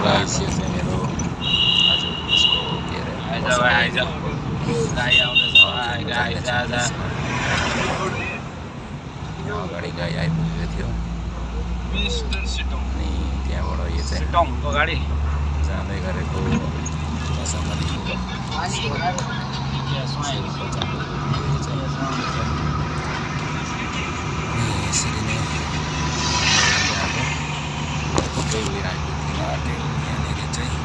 Guys यो चाहिँ मेरो आज उसको के अरे अगाडि गाई आइपुगेको थियो अनि त्यहाँबाट यो चाहिँ जाँदै गरेको दशमलीको यसरी नै लिएर आइपुग्नु आँट्यो यहाँनिर चाहिँ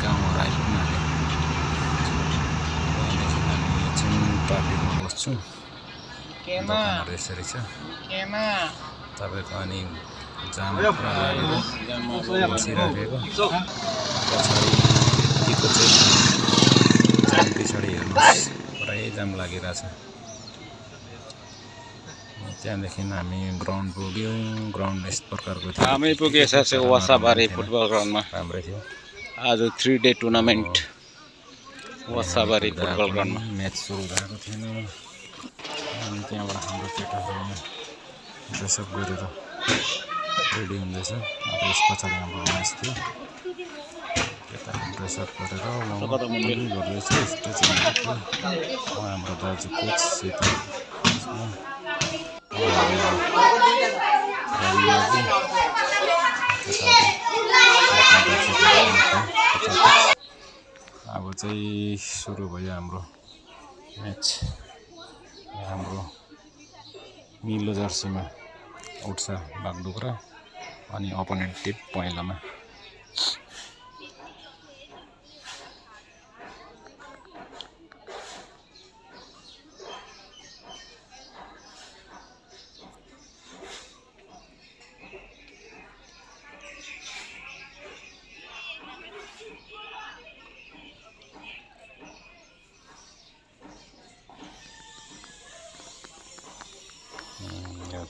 गाउँहरू आइपुग्नु आँट्यो यहाँदेखि हामी एकछिन ट्राफिकमा बस्छौँ दोकानहरू यसरी छ तपाईँको अनि जाम पुरा लागेर बसिराखेको पछाडिको चाहिँ जाम पछाडि हेर्नुहोस् पुरै जाम लागिरहेछ त्यहाँदेखि हामी ग्राउन्ड पुग्यौँ ग्राउन्ड यस प्रकारको थियो हामी पुगेछ वासाबारी फुटबल ग्राउन्डमा राम्रै थियो आज 3 डे टुर्नामेन्ट वासाबारी फुटबल ग्राउन्डमा म्याच सुरु भएको थिएन अनि त्यहाँबाट हाम्रो केटाहरू ड्रेसअप गरेर रेडी हुँदैछ अब यस पछाडि हाम्रो म्याच थियो केटाहरू ड्रेसअप गरेर गर्दैछ स्टेजमा हाम्रो दाजु कोच सेती अब चाहिँ सुरु भयो हाम्रो म्याच हाम्रो निलो जर्सीमा उठ्छ बागडोग्रा अनि अपोनेन्ट टिम पहेँलामा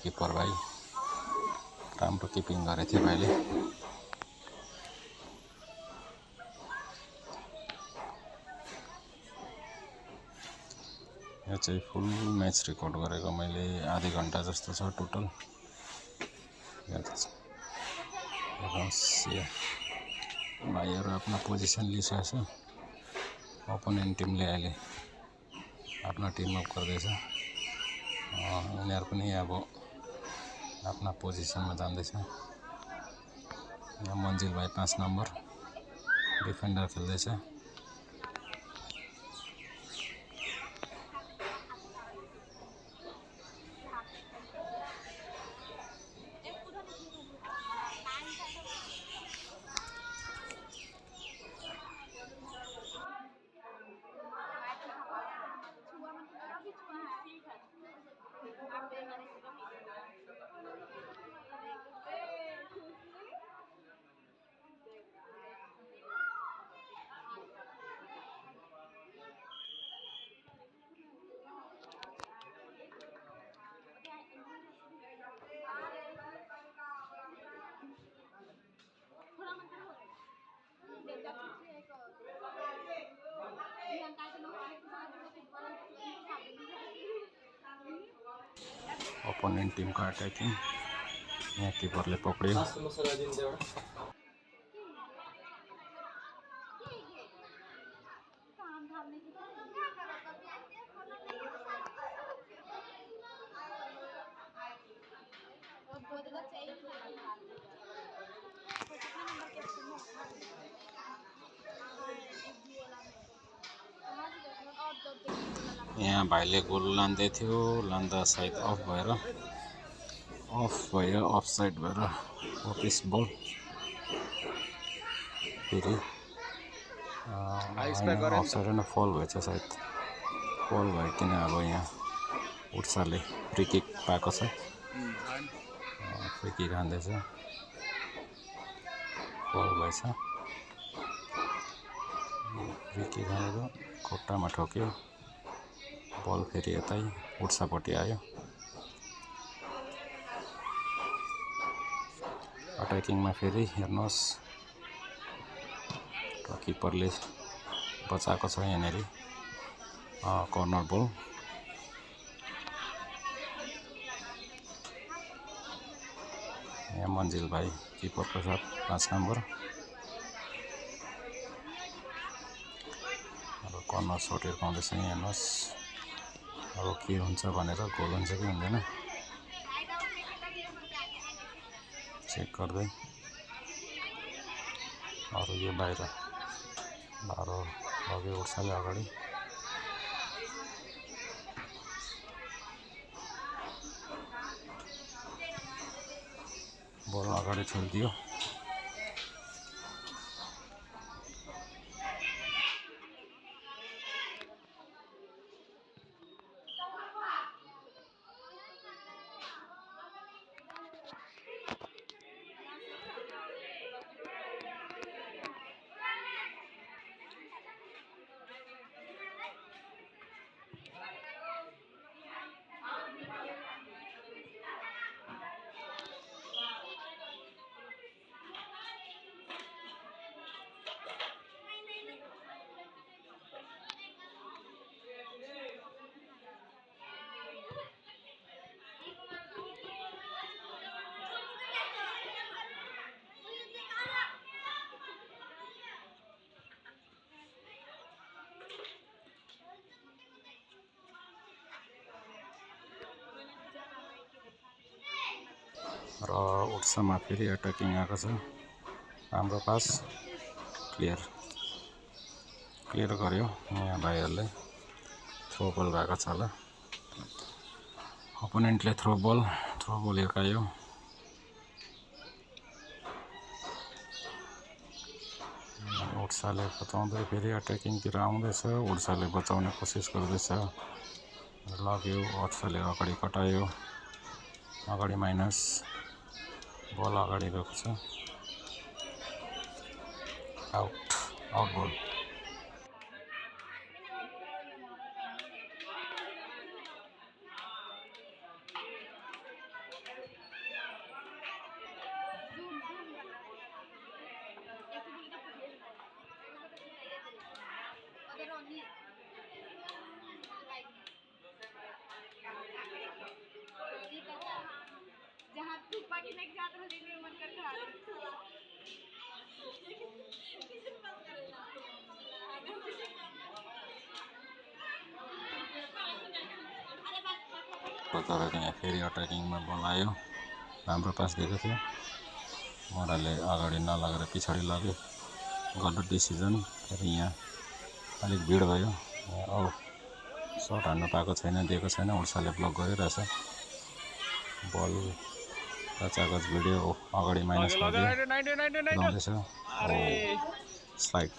किपर भाइ राम्रो किपिङ गरेको थियो भाइले यो चाहिँ फुल म्याच रेकर्ड गरेको मैले आधी घन्टा जस्तो छ टोटल हेर्नुहोस् भाइहरू आफ्नो पोजिसन लिइसकेको छ अपोनेन्ट टिमले अहिले आफ्नो टिम अप गर्दैछ यिनीहरू पनि अब आफ्ना पोजिसनमा जाँदैछ यहाँ मन्जिल भाइ 5 नम्बर डिफेन्डर खेल्दैछ अपोनेन्ट टिमको अट्याकिङ यहाँ किपरले पक्रियो यहाँ भाइले गोल लान्दै थियो लान्दा सायद अफ भयो अफ साइड भएर वापिस बल फेरि अफ साइड होइन फल भएछ सायद फल भइकन अब यहाँ उर्साले फ्री किक पाएको छ फ्री किक हान्दैछ फल भएछ फ्री किक हानेर खुट्टामा ठोक्यो बल फेरि यतै उर्सापट्टि आयो अट्याकिङमा फेरि हेर्नुहोस् किपरले बचाएको छ यहाँनिर कर्नर बल यहाँ मन्जिल भाइ किपरको साथ 5 नम्बर। अब कर्नर सट हिर्काउँदैछ यहाँ हेर्नुहोस्। अब के हुन्छ भनेर, गोल हुन्छ कि हुँदैन चेक गर्दै। अरू यो बाहिर बाह्र लग्यो उर्साले अगाडि। बल अगाडि ठेलिदियो। र उठ्समा फेरि अट्याकिङ आएको छ। राम्रो पास क्लियर गर्यो यहाँ भाइहरूले। थ्रो बल भएको छ होला, अपोनेन्टले थ्रो बल हिर्कायो। उड्साले बचाउँदै फेरि अट्याकिङतिर आउँदैछ। उड्साले बचाउने कोसिस गर्दैछ, लग्यो। उड्साले अगाडि कटायो, अगाडि माइनस, बल अगाडि गएको छ। आउट बल। जहाँ तू पार्टी में जाता है देखने मन कर खा तपाईँको यहाँ फेरि अट्याकिङमा बोलायो। राम्रो पास दिएको थियो, मोराले अगाडि नलगेर पछाडि लग्यो। गलत डिसिजन। फेरि यहाँ अलिक भिड भयो। सट हान्नु पाएको छैन, दिएको छैन। उड्साले ब्लक गरिरहेछ। बल कागज भिडियो अगाडि माइनस लाउँदैछ। स्लाइड।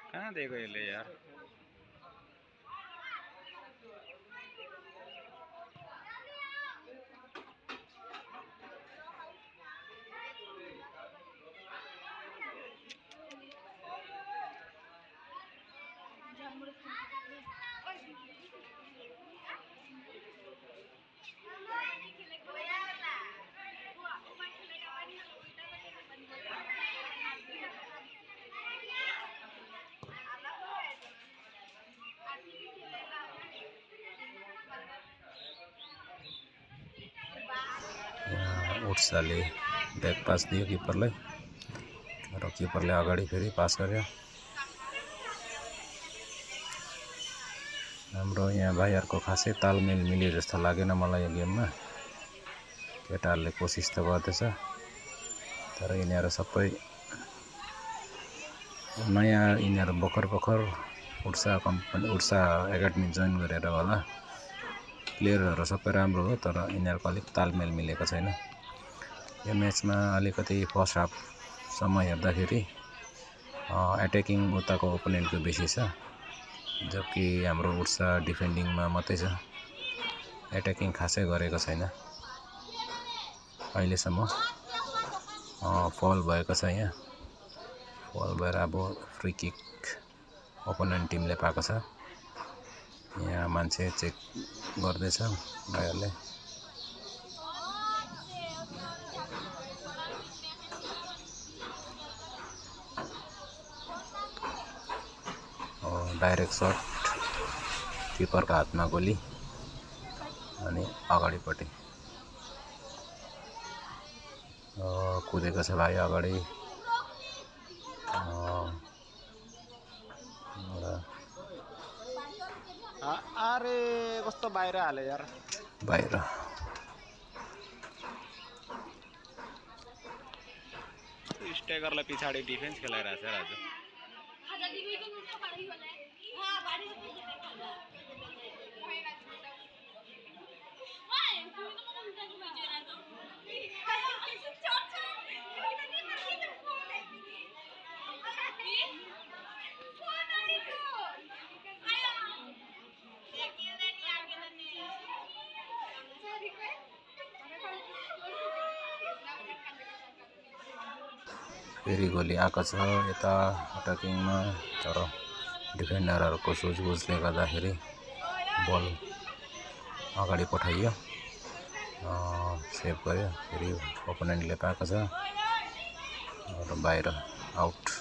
कहाँ दिएको यसले यार। उड्साले ब्याक पास दियो किपरलाई र किपरले अगाडि फेरि पास गर्यो। हाम्रो यहाँ भाइहरूको खासै तालमेल मिल्यो जस्तो लागेन मलाई यो गेममा। केटाहरूले कोसिस त गर्दैछ तर यिनीहरू सबै नयाँ, यिनीहरू भर्खर उड्सा एकाडेमी जोइन गरेर होला। प्लेयरहरू सबै राम्रो हो तर यिनीहरूको अलिक तालमेल मिलेको छैन। यो म्याचमा अलिकति फर्स्ट हाफसम्म हेर्दाखेरि एट्याकिङ उताको ओपोनेन्टको बेसी छ, जबकि हाम्रो उड्सा डिफेन्डिङमा मात्रै छ, एट्याकिङ खासै गरेको छैन अहिलेसम्म। फल भएको छ, यहाँ फल भएर अब फ्री किक ओपोनेन्ट टिमले पाएको छ। यहाँ मान्छे चेक गर्दैछ भाइहरूले। डाइरेक्ट सट, किपरको हातमा गोली अनि अगाडिपट्टि कुदेको छ भाइ अगाडि। अरे कस्तो बाहिर हाल्यो यार, बाहिर। स्ट्राइकरलाई पछाडि डिफेन्स खेलाइरहेछ राजु। फेरि गोली आएको छ यता अट्याकिङमा, तर डिफेन्डरहरूको सुझबुझले गर्दाखेरि बल अगाडि पठाइयो, सेभ गर्यो। फेरि ओपोनेन्टले पाएको छ र बाहिर आउट।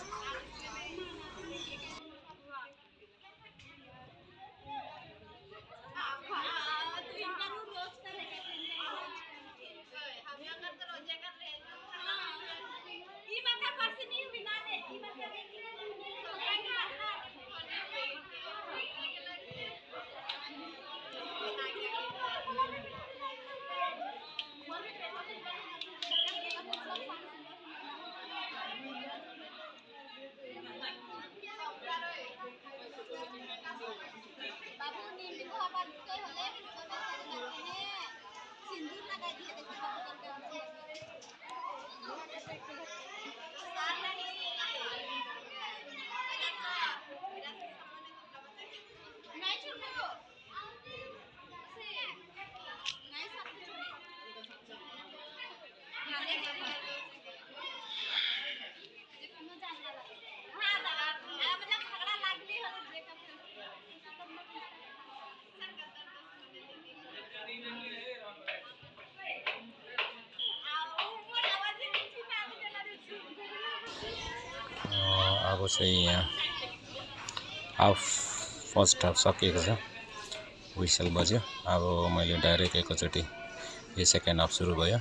अब चाहिँ यहाँ फर्स्ट हाफ सकिएको छ, विसल बज्यो। अब मैले डाइरेक्ट एकैचोटि यो सेकेन्ड हाफ सुरु भयो।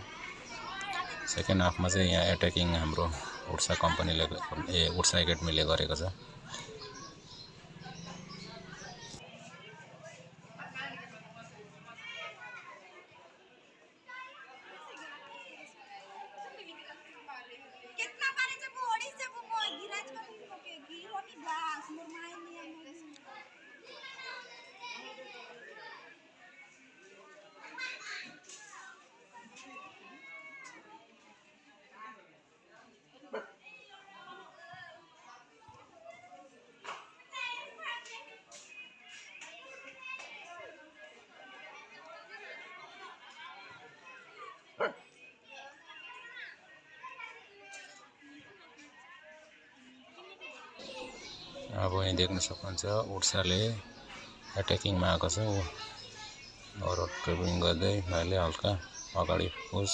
सेकेन्ड हाफमा चाहिँ यहाँ एट्याकिङ हाम्रो उड्सा कम्पनीले उड्सा एकाडेमीले गरेको छ। अब यहाँ देख्न सक्नुहुन्छ उड्साले एट्याकिङमा आएको छ। और ट्रेभलिङ गर्दै भाइले हल्का अगाडि पुस,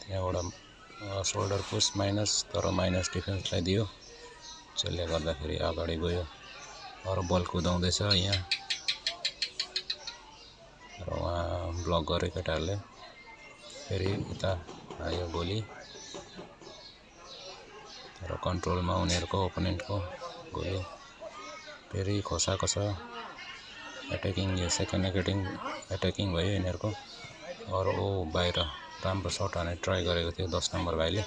त्यहाँबाट सोल्डर पुस माइनस, तर माइनस डिफेन्सलाई दियो, जसले गर्दाखेरि अगाडि गयो। अरू बल कुदाउँदैछ यहाँ र उहाँ ब्लक गर्यो केटाहरूले। फेरि उता आयो गोली र कन्ट्रोलमा उनीहरूको ओपोनेन्टको गोली फेरि खोसाको छ एट्याकिङ यो सेकेन्ड एट्याकिङ भयो यिनीहरूको अरू ओ बाहिर राम्रो सट हाने ट्राई गरेको थियो 10 नम्बर भाइले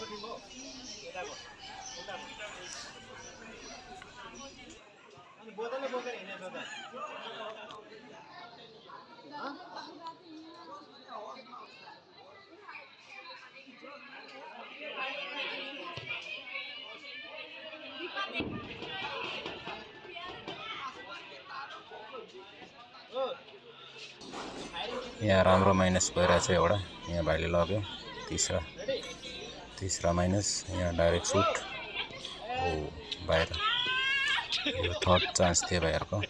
यहाँ राम्रो माइनस भइरहेछ एउटा यहाँ भाइले लग्यो तीसरा माइनस यहाँ डाइरेक्ट सुट ओ बाहिर यो थर्ड चान्स थियो भाइहरुको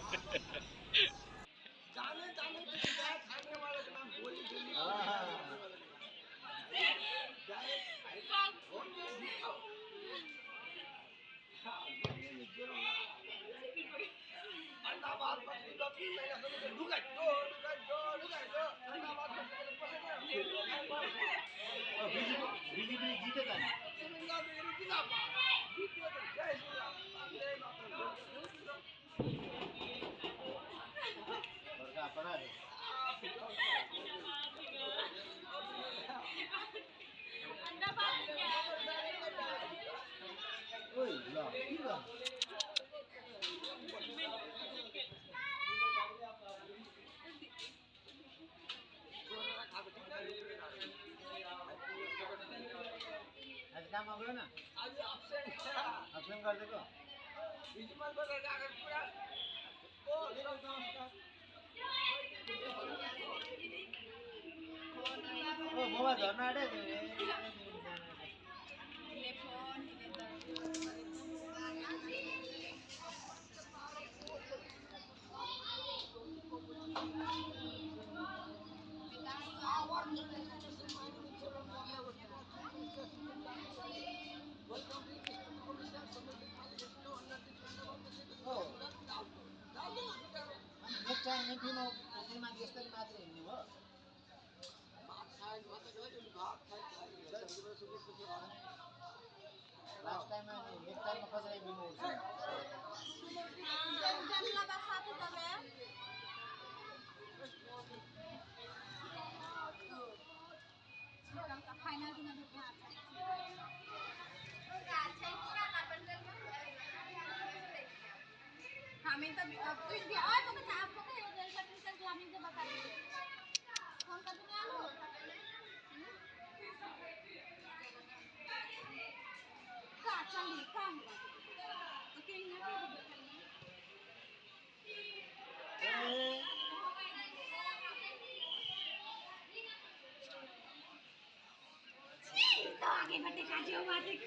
हमें तो कुछ भी और तो कुछ आपको कहीं उधर का टीचर को हमें से बता दीजिए फोन कर दूंगा आलू का चलिए काम ओके यहाँ तो आगे बढ़ते काजो बातें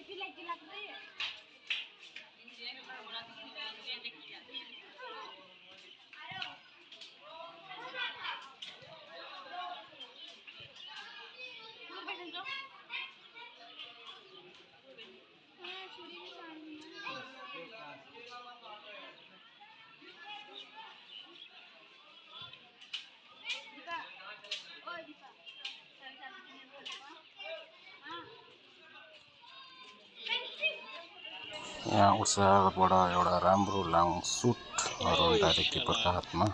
Gila-gila gede ya. Apa itu? Curi di sana. Dipa. Oh, Dipa. Sabi-sabi niya po, Dipa. Ah. यहाँ उषाबाट एउटा राम्रो लङ सुटहरू डाइरेक्ट किपरको हातमा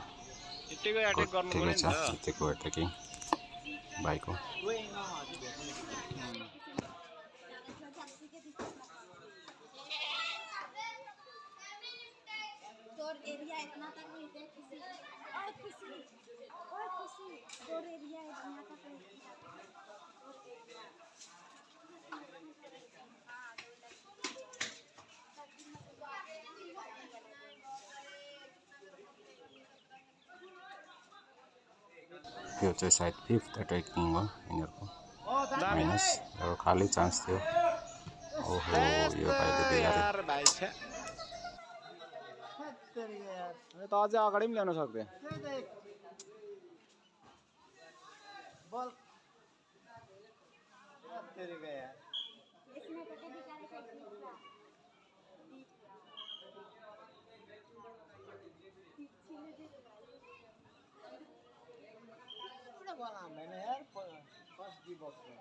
गुड ठिकै छ यतिको एटेकिङ भाइको तोर एरिया इतना तक नहीं थे किसी और किसी तोर एरिया इतना तक नहीं यो चाहिँ सायद 5th एटेकिङ हो यिनीहरूको माइनस यो खाली चान्स थियो ओहो यो भाइले बिगारे भाइ छ त अझै अगाडि पनि ल्याउन सक्थे बल तेरे गया इसमें तो कभी करे कोई पुरा बोला मैंने यार फर्स्ट डी बॉक्स में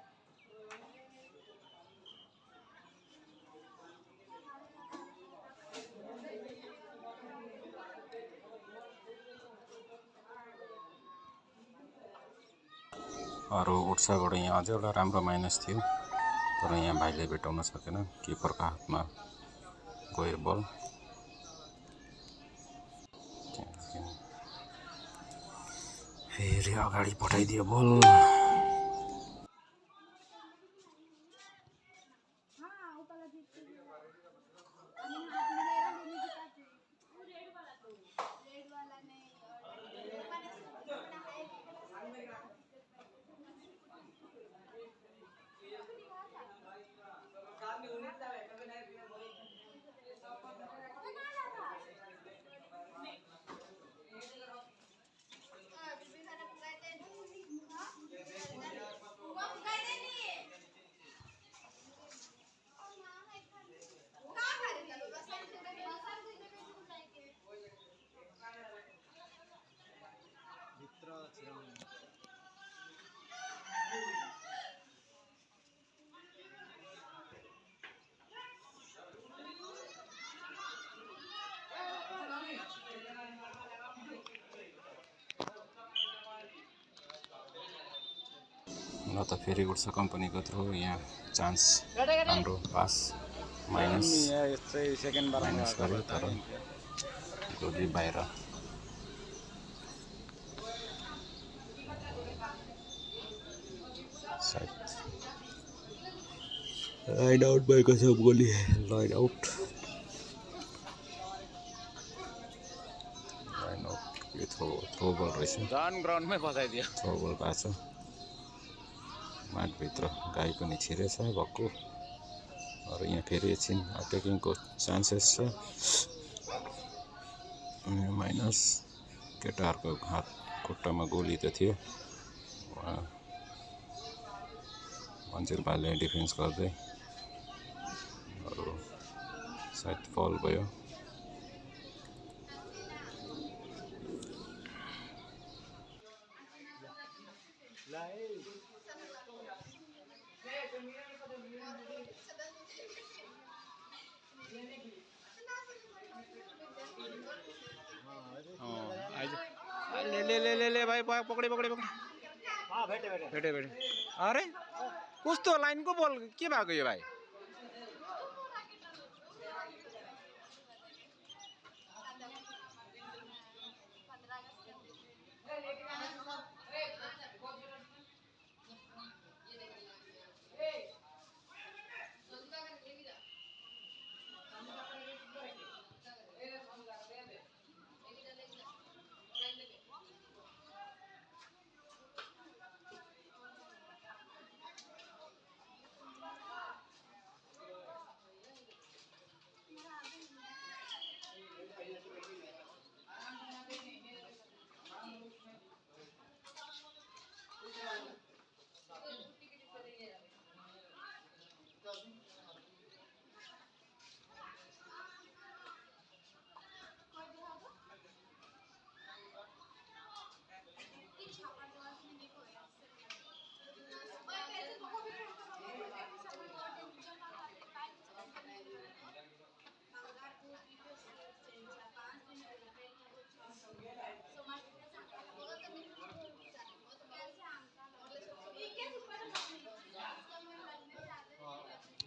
अरू उठ्साबाट यहाँ अझै एउटा राम्रो माइनस थियो तर यहाँ भाइले भेटाउन सकेन किपरको हातमा गयो बल फेरि अगाडि पठाइदियो बल हाँ ऊपर लगी थी अभी हाथ में लेना लेने की बात है वो रेड वाला नहीं ल त फेरि उठ्छ कम्पनीको थ्रु यहाँ चान्स राम्रो पास माइनस सेकेन्ड बार माइनस गर्यो तर गोली बाहिर सायद लाइन आउट भएको छ गोली लाइन आउट यो थ्रो बल रहेछ झन् ग्राउन्डमै फसाइदियो थ्रो बल भएको छ माटभित्र गाई पनि छिरेछ भक्कु अरू यहाँ फेरि एकछिन अट्याकिङको चान्सेस छ माइनस केटाहरूको हात खुट्टामा गोली त थियो मन्जिल भाइले डिफेन्स गर्दै अरू सायद फल भयो ले भाइ पकडे भेटे अरे कस्तो लाइनको बल के भएको यो भाइ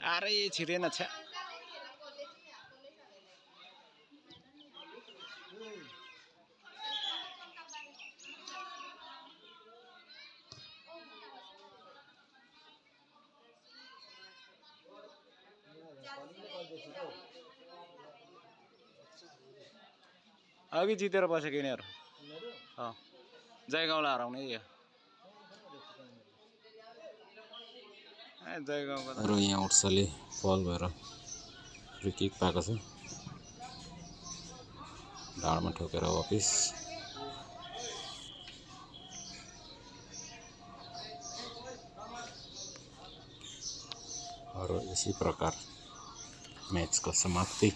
अरे छिरेन छ्या अघि जितेर बसेको यिनीहरू जयगाउँलाई हराउने यो जयगाउँको र यहाँ उर्साले फल भएर फ्री किक पाएको छ ढाडमा ठोकेर वापिस और इसी प्रकार मैचको समाप्ति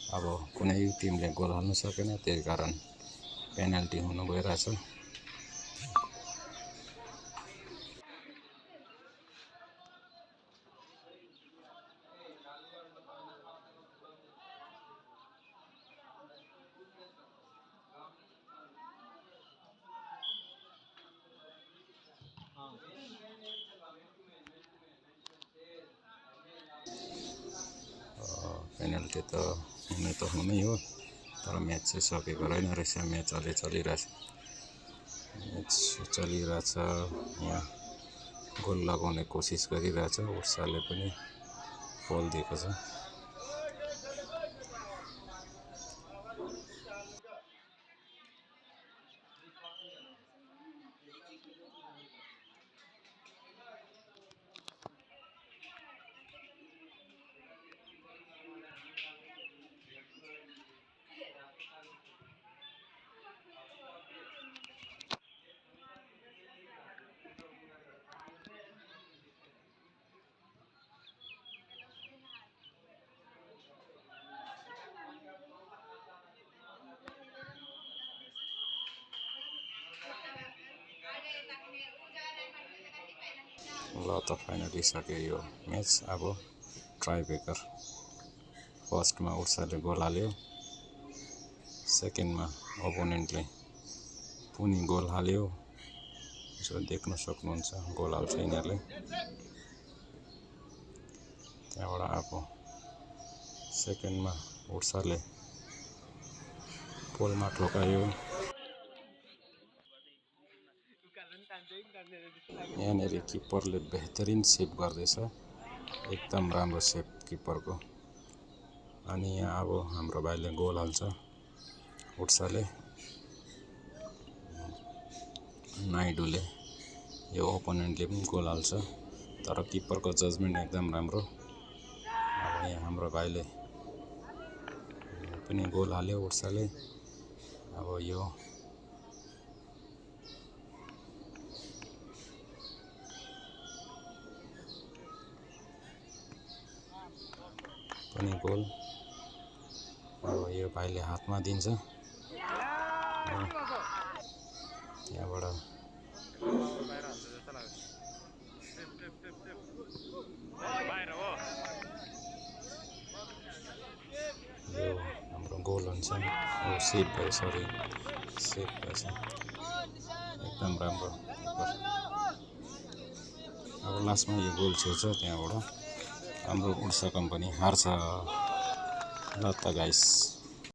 अब कुनै टिमले गोल हाल्न सकेन त्यही कारण पेनल्टी हुन गइरहेछ पेनल्टी त हुनै हो तर म्याच चाहिँ सकेको रहेन रहेछ म्याच अलि चलिरहेछ यहाँ गोल लगाउने कोसिस गरिरहेछ उर्साले पनि पोल दिएको छ ल त फाइनली सक्यो यो म्याच अब ट्राई ब्रेकर फर्स्टमा उर्साले गोल हाल्यो सेकेन्डमा ओपोनेन्टले पनि गोल हाल्यो जो देख्न सक्नुहुन्छ गोल हाल्छ यिनीहरूले त्यहाँबाट अब सेकेन्डमा उर्साले पोलमा ठोकायो यहाँनिर किपरले बेहतरिन सेभ गर्दैछ एकदम राम्रो सेभ किपरको अनि यहाँ अब हाम्रो भाइले गोल हाल्छ उर्साले नाइडुले यो ओपोनेन्टले पनि गोल हाल्छ तर किपरको जजमेन्ट एकदम राम्रो अब यहाँ हाम्रो भाइले पनि गोल हाल्यो उर्साले अब यो पनि गोल अब यो भाइले हातमा दिन्छ त्यहाँबाट यो हाम्रो गोल हुन्छ सेभ भयो सरी सेभ भएछ एकदम राम्रो अब लास्टमा यो गोल छिर्छ त्यहाँबाट हाम्रो उर्सा कम्पनी हार्छ ल त गाइस